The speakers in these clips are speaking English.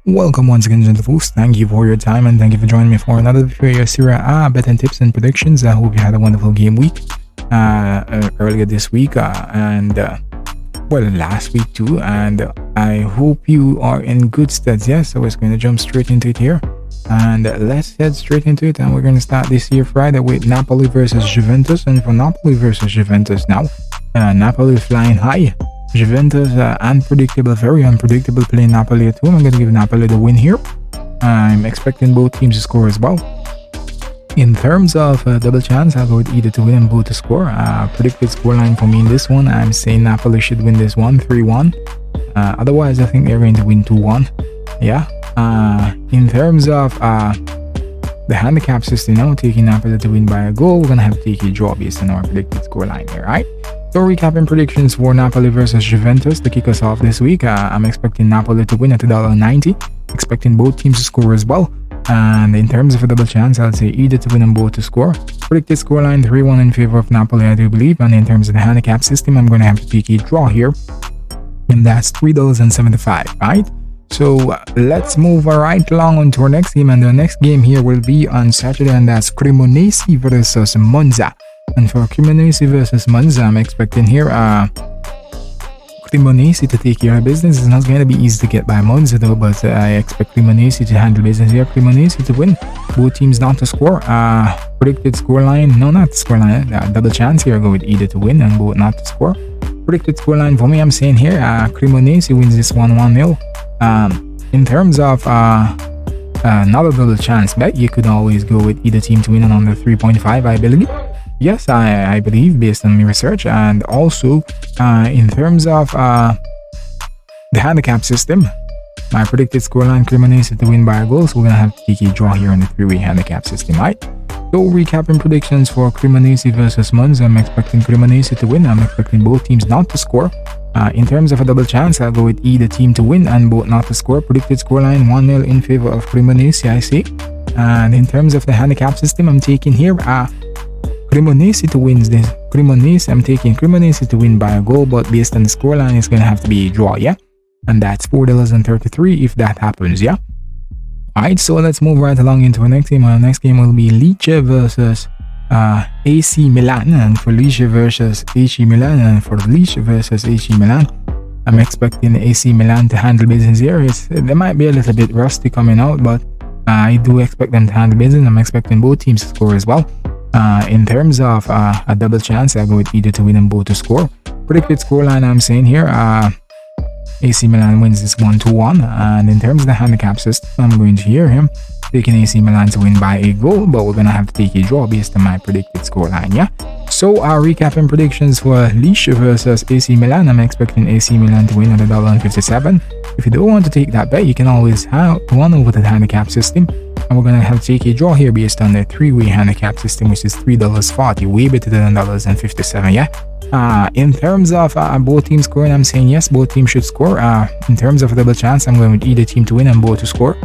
Welcome once again, gentlefolks. Thank you for your time and thank you for joining me for another video of Serie A betting tips and predictions. I hope you had a wonderful game week earlier this week and last week too. And I hope you are in good stead. Yeah, so we're going to jump straight into it here. And let's head straight into it. And we're going to start this here Friday with Napoli versus Juventus. And for Napoli versus Juventus now, Napoli flying high. Juventus, unpredictable, very unpredictable, playing Napoli at home. I'm going to give Napoli the win here. I'm expecting both teams to score as well. In terms of double chance, I'll go with either to win and both to score. Predicted scoreline for me in this one, I'm saying Napoli should win this one 3-1. Otherwise, I think they're going to win 2-1. Yeah. In terms of the handicap system now, taking Napoli to win by a goal, we're going to have to take a draw based on our predicted scoreline here, right? So recapping predictions for Napoli versus Juventus to kick us off this week. I'm expecting Napoli to win at $1.90, expecting both teams to score as well. And in terms of a double chance, I'll say either to win and both to score. Predicted scoreline 3-1 in favor of Napoli, I do believe. And in terms of the handicap system, I'm going to have to take a draw here, and that's $3.75, right? So let's move right along on to our next game, and the next game here will be on Saturday, and that's Cremonese versus Monza. And for Cremonese versus Monza, I'm expecting here Cremonese to take care of business. It's not going to be easy to get by Monza though, but I expect Cremonese to handle business here. Cremonese to win, both teams not to score. Predicted scoreline, no, not scoreline, double chance here. I go with either to win and both not to score. Predicted scoreline for me, I'm saying here Cremonese wins this one 1-0. In terms of not a double chance bet, you could always go with either team to win and under 3.5, I believe. Yes, I believe based on my research. And also in terms of the handicap system, my predicted scoreline Cremonese to win by a goal, so we're gonna have to take a draw here on the three-way handicap system, right? So recapping predictions for Cremonese versus Monza, I'm expecting Cremonese to win. I'm expecting both teams not to score. In terms of a double chance, I'll go with either team to win and both not to score. Predicted scoreline 1-0 in favor of Cremonese, I see. And in terms of the handicap system, I'm taking here Cremonese to win this. Cremonese, I'm taking Cremonese to win by a goal, but based on the scoreline, it's going to have to be a draw, yeah? And that's $4.33 if that happens, yeah? Alright, so let's move right along into our next game. Our next game will be Lecce versus AC Milan. And for Lecce versus AC Milan, and for Lecce versus AC Milan, I'm expecting AC Milan to handle business here. They might be a little bit rusty coming out, but I do expect them to handle business. I'm expecting both teams to score as well. In terms of a double chance, I go with either to win and both to score. Predicted scoreline, I'm saying here AC Milan wins this 1-1. And in terms of the handicap system, I'm going to hear him taking AC Milan to win by a goal, but we're gonna have to take a draw based on my predicted scoreline, yeah? So our recapping predictions for Lecce versus AC Milan, I'm expecting AC Milan to win at $1.57. If you don't want to take that bet, you can always have one over the handicap system, and we're gonna have to take a draw here based on the three-way handicap system, which is $3.40, way better than $1.57, yeah? In terms of both teams scoring, I'm saying yes, both teams should score. In terms of a double chance, I'm going with either team to win and both to score.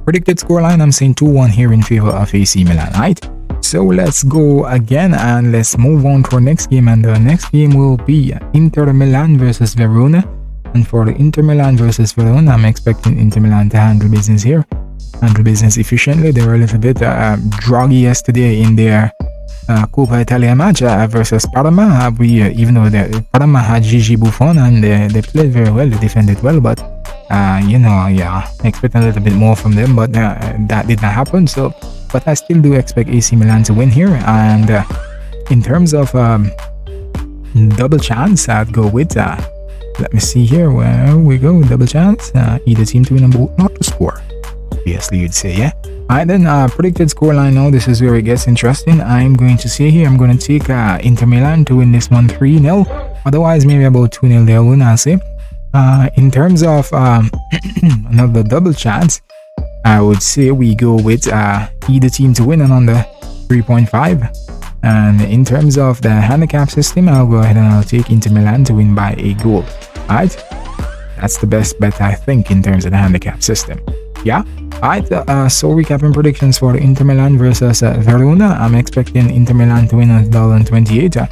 Predicted scoreline, I'm saying 2-1 here in favor of AC Milan, right? So let's go again and let's move on to our next game, and the next game will be Inter Milan versus Verona. And for the Inter Milan versus Verona, I'm expecting Inter Milan to handle business here, handle business efficiently. They were a little bit druggy yesterday in their Coppa Italia match versus Parma. Even though Parma had Gigi Buffon and they played very well, they defended well, but expect a little bit more from them, but that did not happen. So, but I still do expect AC Milan to win here. And in terms of double chance, I'd go with let me see here, where we go, double chance, either team to win and both not to score, obviously you'd say, yeah? Alright then, predicted scoreline now, this is where it gets interesting. I'm going to say here, I'm going to take Inter Milan to win this one 3-0, otherwise maybe about 2-0 they'll win, I'll say. In terms of another double chance, I would say we go with either team to win and under 3.5. And in terms of the handicap system, I'll go ahead and I'll take Inter Milan to win by a goal. Alright, that's the best bet I think in terms of the handicap system, yeah? Alright, so recapping predictions for Inter Milan versus Verona, I'm expecting Inter Milan to win at $1.28.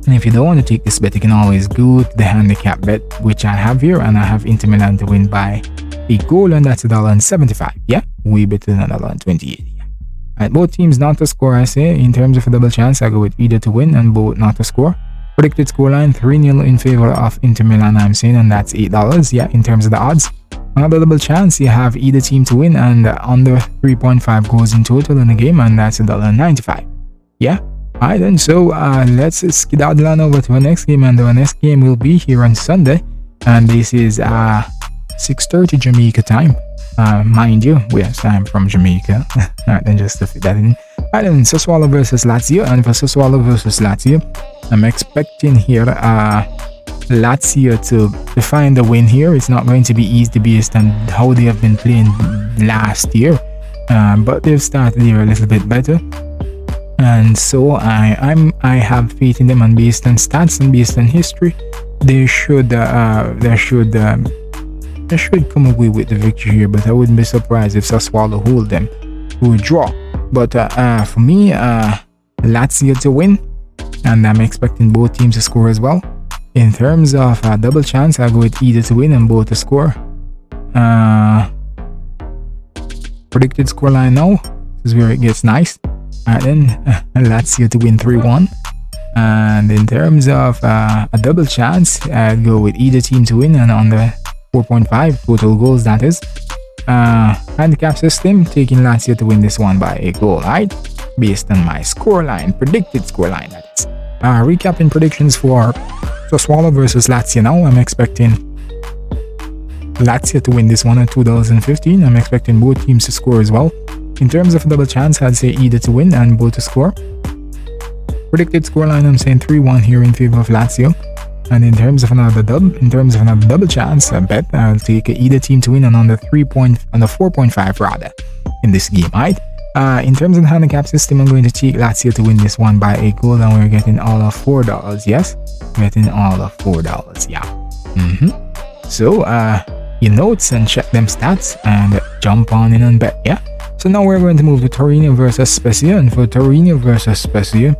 And if you don't want to take this bet, you can always go to the handicap bet, which I have here, and I have Inter Milan to win by a goal, and that's $1.75. Yeah, way better than $1.28. Alright, both teams not to score, I say. In terms of a double chance, I go with either to win and both not to score. Predicted scoreline 3-0 in favor of Inter Milan, I'm saying, and that's $8. Yeah, in terms of the odds. Another double chance, you have either team to win and under 3.5 goals in total in the game, and that's $1.95. Yeah. Alright then, so let's skedaddle on over to our next game, and our next game will be here on Sunday, and this is 6:30 Jamaica time. Mind you, yes, I'm from Jamaica. Alright then, just to fit that in. Alright then, Sassuolo versus Lazio, and for Sassuolo versus Lazio, I'm expecting here Lazio to find a win here. It's not going to be easy based on how they have been playing last year, but they've started here a little bit better, and so I have faith in them, and based on stats and based on history, they should come away with the victory here. But I wouldn't be surprised if Sassuolo hold them to a draw. But for me, Lazio to win, and I'm expecting both teams to score as well. In terms of double chance, I'll go with either to win and both to score. Predicted scoreline now. This is where it gets nice. And then Lazio to win 3-1. And in terms of a double chance, I'd go with either team to win and under 4.5 total goals, that is. Handicap system, taking Lazio to win this one by a goal, right? Based on my scoreline, predicted scoreline, that is. Recapping predictions for Sassuolo versus Lazio now. I'm expecting Lazio to win this one at $2.15. I'm expecting both teams to score as well. In terms of a double chance, I'd say either to win and both to score. Predicted scoreline, I'm saying 3-1 here in favor of Lazio. And in terms of another double chance, I bet I'll take either team to win and under 4.5 rather in this game, right? In terms of the handicap system, I'm going to take Lazio to win this one by a goal, and we're getting all of $4. Yes, getting all of $4. Yeah. So your notes and check them stats and jump on in and bet. Yeah. So now we're going to move to Torino versus Spezia, and for Torino versus Spezia,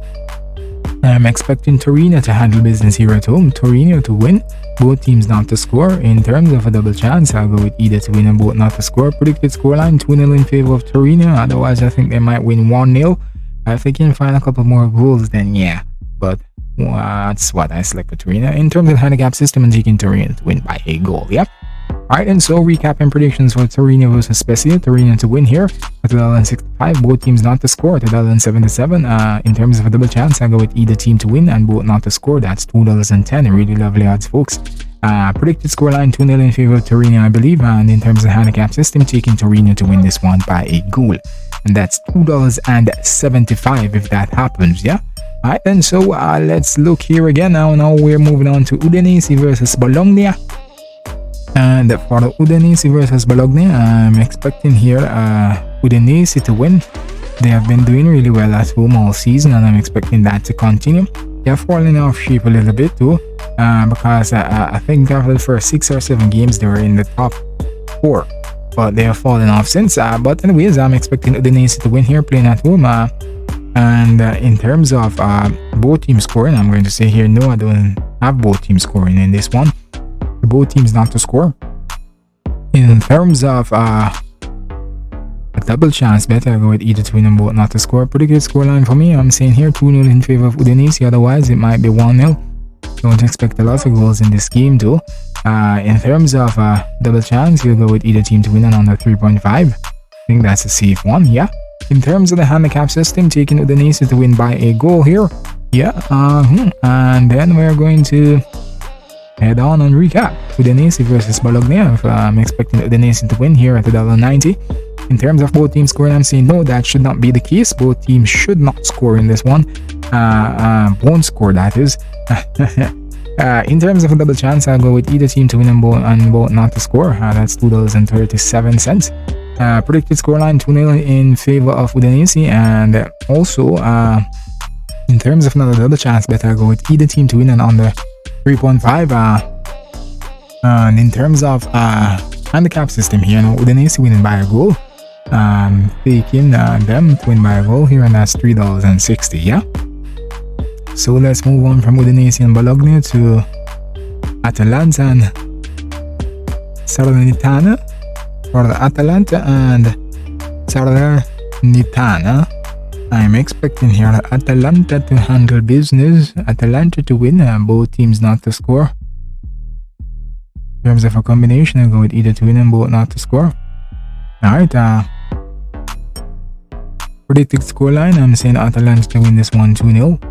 I'm expecting Torino to handle business here at home. Torino to win, both teams not to score. In terms of a double chance, I'll go with either to win and both not to score. Predicted scoreline 2-0 in favor of Torino. Otherwise, I think they might win 1-0. If they can find a couple more goals, then yeah. But that's what I select for Torino. In terms of the handicap system, I'm taking Torino to win by a goal. Yep. Alright, and so recapping predictions for Torino versus Spezia. Torino to win here at $1.65. Both teams not to score at $1.77. In terms of a double chance, I go with either team to win and both not to score. That's $2.10. Really lovely odds, folks. Predicted scoreline 2-0 in favor of Torino, I believe. And in terms of the handicap system, taking Torino to win this one by a goal. And that's $2.75 if that happens, yeah? Alright, then so let's look here again. Now we're moving on to Udinese versus Bologna. And for the Udinese versus Bologna, I'm expecting here Udinese to win. They have been doing really well at home all season, and I'm expecting that to continue. They are falling off shape a little bit too, because I think after the first 6 or 7 games they were in the top 4, but they have fallen off since. But anyways, I'm expecting Udinese to win here, playing at home. And in terms of both teams scoring, I'm going to say here no, I don't have both teams scoring in this one. Both teams not to score. In terms of a double chance bet, I go with either to win and both not to score. Pretty good scoreline for me. I'm saying here 2-0 in favor of Udinese. Otherwise, it might be 1-0. Don't expect a lot of goals in this game too. In terms of double chance, you'll go with either team to win and under 3.5. I think that's a safe one. Yeah. In terms of the handicap system, taking Udinese to win by a goal here. Yeah. And then we're going to head on and recap Udinese versus Bologna. I'm expecting Udinese to win here at $1.90. In terms of both teams scoring, I'm saying no, that should not be the case. Both teams should not score in this one. Won't score, that is. In terms of a double chance, I'll go with either team to win and both not to score. That's $2.37. Predicted scoreline 2-0 in favor of Udinese. And also, in terms of another double chance bet, I'll go with either team to win and under 3.5. And in terms of handicap system here, Udinese winning by a goal. Taking them to win by a goal here, and that's $3.60. Yeah. So let's move on from Udinese and Bologna to Atalanta and Salernitana. for the Atalanta and Salernitana. I'm expecting here Atalanta to handle business, Atalanta to win, both teams not to score. In terms of a combination, I'll go with either to win and both not to score. Alright, predicted scoreline, I'm saying Atalanta to win this one 2-0.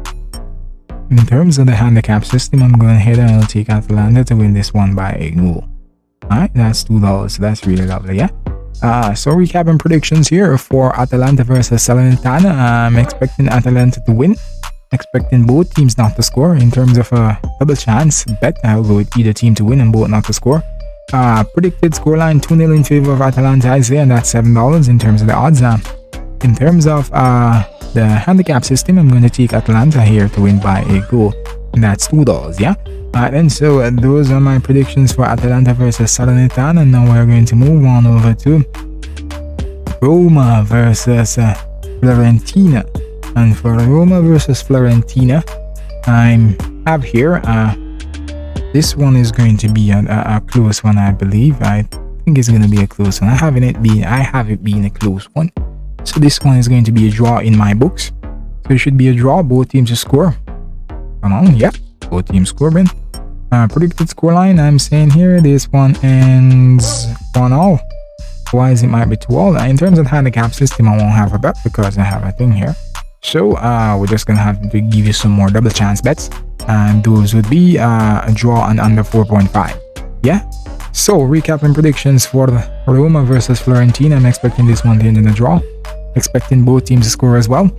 In terms of the handicap system, I'm going ahead and I'll take Atalanta to win this one by a goal. Alright, that's $2, so that's really lovely, yeah? So recapping predictions here for Atalanta versus Salernitana. I'm expecting Atalanta to win, expecting both teams not to score. In terms of a double chance bet, I'll go with either team to win and both not to score. Predicted scoreline 2-0 in favor of Atalanta, I say, and that's $7 in terms of the odds. In terms of the handicap system, I'm going to take Atalanta here to win by a goal, and that's $2, yeah? And so those are my predictions for Atalanta versus Salernitana. And now we're going to move on over to Roma versus Fiorentina. And for Roma versus Fiorentina, I have here this one is going to be a close one, I believe. I think it's going to be a close one. I have it being a close one. So this one is going to be a draw in my books. So it should be a draw. Both teams to score. Come on, yeah. Both teams scoring. Predicted scoreline, I'm saying here this one ends 1-0. Otherwise, it might be 2-0. In terms of handicap system, I won't have a bet because I have a thing here. So we're just gonna have to give you some more double chance bets, and those would be a draw and under 4.5. Yeah. So recapping predictions for Roma versus Fiorentina, I'm expecting this one to end in a draw. Expecting both teams to score as well.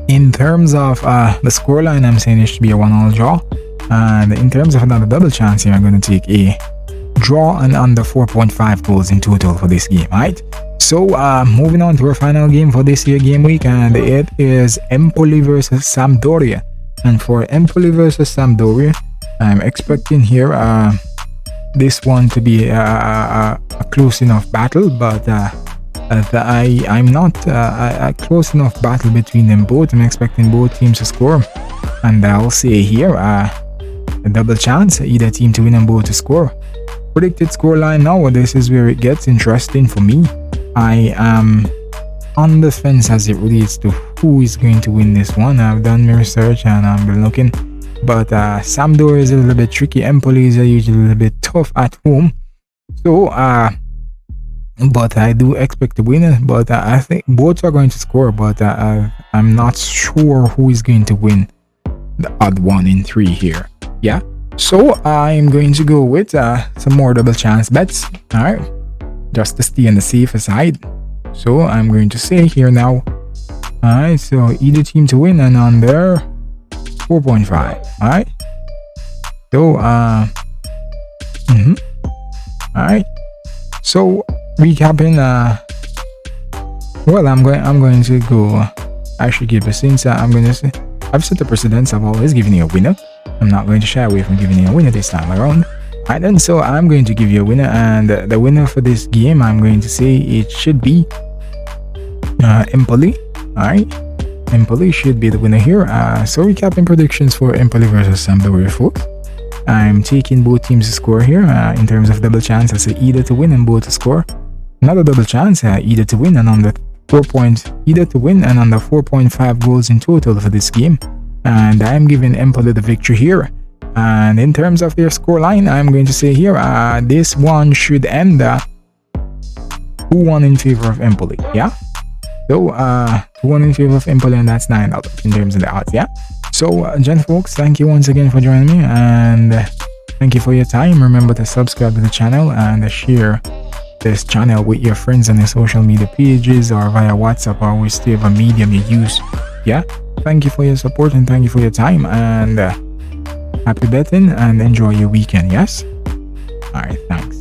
In terms of the scoreline, I'm saying it should be a 1-1 draw. And in terms of another double chance here, I'm going to take a draw and under 4.5 goals in total for this game, right? So moving on to our final game for this year game week, and it is Empoli versus Sampdoria. And for Empoli versus Sampdoria, I'm expecting here this one to be a close enough battle, but I'm not a close enough battle between them both. I'm expecting both teams to score, and I'll say here a double chance, either team to win and both to score. Predicted scoreline now, this is where it gets interesting for me. I am on the fence as it relates to who is going to win this one. I've done my research and I've been looking, but Sampdoria is a little bit tricky. Empoli is usually a little bit tough at home, so but I do expect to win. But I think both are going to score, but I'm not sure who is going to win the odd 1 in 3 here. Yeah, so I'm going to go with some more double chance bets. All right, just to stay on the safer side. So I'm going to say here now. All right, so either team to win and under 4.5. All right, so all right, so recapping, well, I'm going to go, I should give a since I'm going to say I've set the precedence of always giving you a winner. I'm not going to shy away from giving you a winner this time around. Alright then, so I'm going to give you a winner, and the winner for this game, I'm going to say it should be Empoli. Alright, Empoli should be the winner here. So recapping predictions for Empoli versus Sampdoria, folks. I'm taking both teams to score here. In terms of double chance, I say either to win and both to score. Another double chance, either to win and under 4.5 goals in total for this game, and I'm giving Empoli the victory here. And in terms of their scoreline, I'm going to say here this one should end 2-1 in favor of Empoli. Yeah, so 2-1 in favor of Empoli, and that's $9 in terms of the odds. Yeah, so folks, thank you once again for joining me, and thank you for your time. Remember to subscribe to the channel and share this channel with your friends on your social media pages or via WhatsApp or whichever medium you use. Yeah, thank you for your support and thank you for your time, and happy betting and enjoy your weekend. Yes, all right, thanks.